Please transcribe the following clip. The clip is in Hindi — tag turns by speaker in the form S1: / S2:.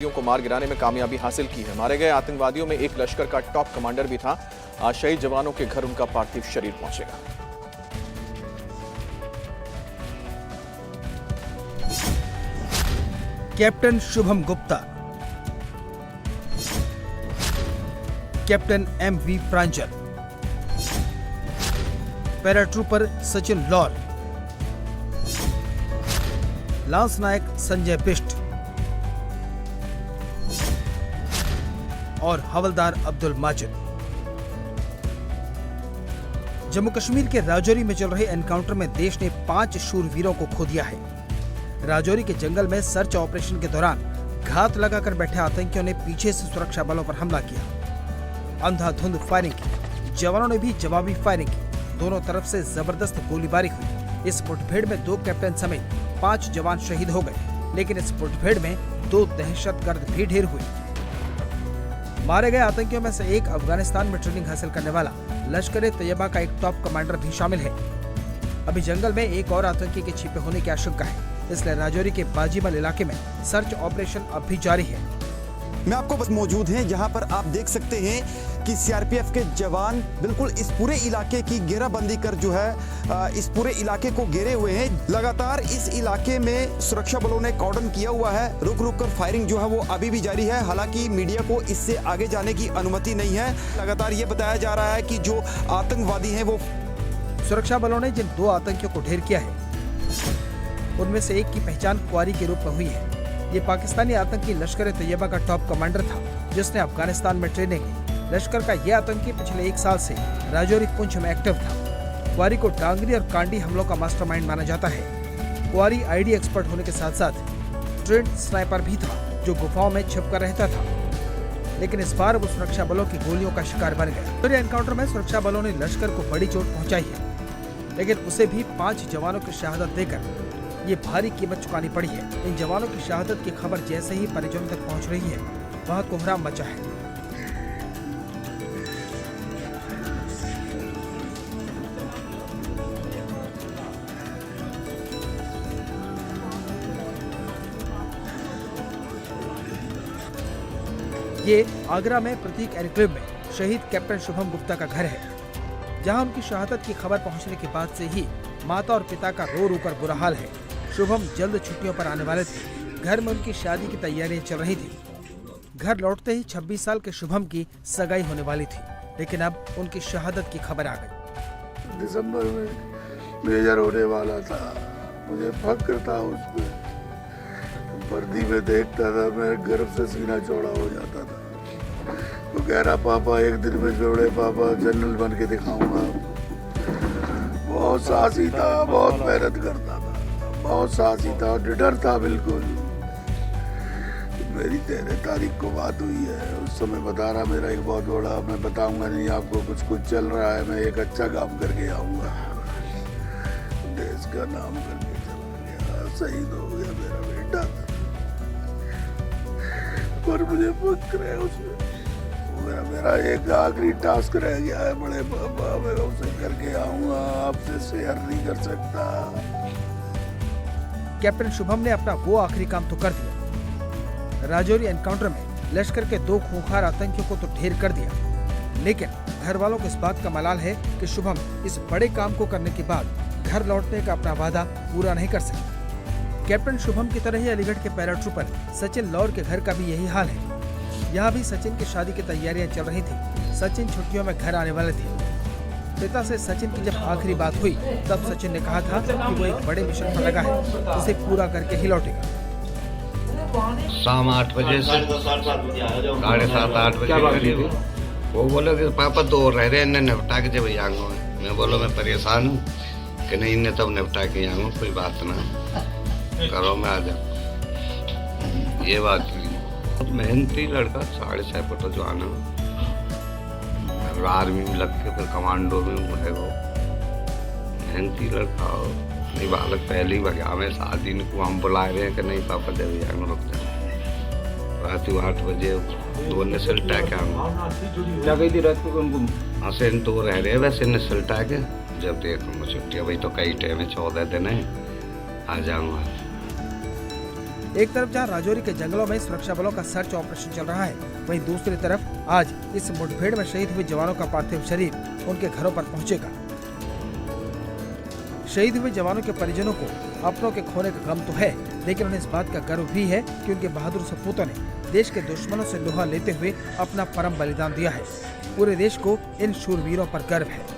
S1: को मार गिराने में कामयाबी हासिल की है। मारे गए आतंकवादियों में एक लश्कर का टॉप कमांडर भी था। आज शहीद जवानों के घर उनका पार्थिव शरीर पहुंचेगा।
S2: Captain Shubham Gupta, captain M V Pranjal, paratrooper Sachin Laur, lance naik Sanjay Bisht और हवलदार अब्दुल माजिद। जम्मू कश्मीर के राजौरी में चल रहे एनकाउंटर में देश ने 5 शूरवीरों को खो दिया है। राजौरी के जंगल में सर्च ऑपरेशन के दौरान घात लगाकर बैठे आतंकियों ने पीछे से सुरक्षा बलों पर हमला किया। अंधाधुंध फायरिंग की, जवानों ने भी जवाबी फायरिंग की। दोनों तरफ से जबरदस्त गोलीबारी हुई। इस मुठभेड़ में 2 कैप्टन समेत 5 जवान शहीद हो गए, लेकिन इस मुठभेड़ में 2 दहशतगर्द भी ढेर हुए। मारे गए आतंकियों में से एक अफगानिस्तान में ट्रेनिंग हासिल करने वाला लश्कर-ए-तैयबा का एक टॉप कमांडर भी शामिल है। अभी जंगल में एक और आतंकी के छिपे होने की आशंका है, इसलिए राजौरी के बाजीमल इलाके में सर्च ऑपरेशन अब भी जारी है।
S3: मैं आपको बस मौजूद हैं जहां पर आप देख सकते हैं कि सीआरपीएफ के जवान बिल्कुल इस पूरे इलाके की घेराबंदी कर जो है इस पूरे इलाके को घेरे हुए हैं। लगातार इस इलाके में सुरक्षा बलों ने कॉर्डन किया हुआ है। रुक रुक कर फायरिंग जो है वो अभी भी जारी है। हालांकि मीडिया को इससे आगे जाने की अनुमति नहीं है। लगातार ये बताया जा रहा है कि जो आतंकवादी हैं वो
S2: सुरक्षा बलों ने जिन 2 आतंकियों को ढेर किया है, उनमें से एक की पहचान क्वारी के रूप में हुई है। ये पाकिस्तानी आतंकी लश्कर-ए-तैयबा का टॉप कमांडर था, जिसने अफगानिस्तान में ट्रेनिंग ली। लश्कर का यह आतंकी पिछले 1 साल से राजौरी पुंछ में एक्टिव था। क्वारी को डांगरी और कांडी हमलों का मास्टरमाइंड माना जाता है। क्वारी आईडी एक्सपर्ट होने के साथ साथ ट्रेंड स्नाइपर भी था, जो गुफाओं में छिपकर रहता था। लेकिन इस बार वो सुरक्षा बलों की गोलियों का शिकार बन गया। तो एनकाउंटर में सुरक्षा बलों ने लश्कर को बड़ी चोट पहुंचाई है, लेकिन उसे भी 5 जवानों की शहादत देकर ये भारी कीमत चुकानी पड़ी है। इन जवानों की शहादत की खबर जैसे ही परिजनों तक पहुंच रही है, वहां कोहराम मचा है। ये आगरा में प्रतीक एनक्लेव में शहीद कैप्टन शुभम गुप्ता का घर है, जहां उनकी शहादत की खबर पहुंचने के बाद से ही माता और पिता का रो रो कर बुरा हाल है। शुभम जल्द छुट्टियों पर आने वाले थे। घर में उनकी शादी की तैयारियां चल रही थी। घर लौटते ही 26 साल के शुभम की सगाई होने वाली थी, लेकिन अब उनकी शहादत की खबर आ गई।
S4: दिसंबर में मेजर होने वाला था। मुझे फक्र था उस पर। वर्दी में देखता था, मेरे गर्व से सीना चौड़ा हो जाता था। वो कह रहा, पापा एक दिन में जोड़े, पापा जनरल बन के दिखाऊंगा। बहुत साहसी था, बहुत मेहनत करता था, बहुत साहसी था, निडर था बिल्कुल। मेरी 13 तारीख को बात हुई है। उस समय बता रहा, मेरा एक बहुत बड़ा, मैं बताऊंगा नहीं आपको, कुछ चल रहा है, मैं एक अच्छा काम करके आऊंगा। देश का नाम करके चला गया, शहीद हो गया मेरा बेटा। पर मुझे फक्र है उसमें। मेरा एक आखिरी टास्क रह गया है, बड़े पापा, मैं उसे करके आऊंगा, आपसे शेयर नहीं कर सकता।
S2: कैप्टन शुभम ने अपना वो आखिरी काम तो कर दिया। राजौरी एनकाउंटर में लश्कर के 2 खूंखार आतंकियों को तो ढेर कर दिया, लेकिन घर वालों को इस बात का मलाल है कि शुभम इस बड़े काम को करने के बाद घर लौटने का अपना वादा पूरा नहीं कर सके। कैप्टन शुभम की तरह ही अलीगढ़ के पैराट्रूपर सचिन लॉर के घर का भी यही हाल है। यहाँ भी सचिन की शादी की तैयारियां चल रही थी। सचिन छुट्टियों में घर आने वाले थे। पिता से सचिन की जब आखिरी बात हुई, तब सचिन ने कहा था कि वो एक बड़े मिशन पर लगा है, उसे पूरा करके ही लौटेगा।
S5: शाम 8 बजे से 7:30-8 बजे करीब वो बोले कि पापा 2 रह रहे, इन्हें निपटा के जब आऊंगा। मैं बोलो मैं परेशान हूँ कि नहीं, इन्हें तब निपटा के आऊंगा, कोई बात ना करो, मैं आ जाऊँ। ये बात हुई। बहुत मेहनती लड़का, 6.5 फुट जवान है। आर्मी में लग के फिर कमांडो में है वो। मेहनती लड़का हो। नहीं बालक पहली बार हमें शादी को हम बुला रहे हैं कि नहीं पापा जब जाएंगे, रुक जाए। रात 8 बजे 2 नस्ल टैक आऊँगा गई थी रात को उनको। हाँ से 2 रह रहे वैसे नस्ल टैक। जब देखूँगा छुट्टियाँ, भाई तो कई टाइम है, 14 दिन है, आ जाऊँगा।
S2: एक तरफ जहां राजौरी के जंगलों में सुरक्षा बलों का सर्च ऑपरेशन चल रहा है, वहीं दूसरी तरफ आज इस मुठभेड़ में शहीद हुए जवानों का पार्थिव शरीर उनके घरों पर पहुंचेगा। शहीद हुए जवानों के परिजनों को अपनों के खोने का गम तो है, लेकिन उन्हें इस बात का गर्व भी है कि उनके बहादुर सपूतों ने देश के दुश्मनों से लोहा लेते हुए अपना परम बलिदान दिया है। पूरे देश को इन शूरवीरों पर गर्व है।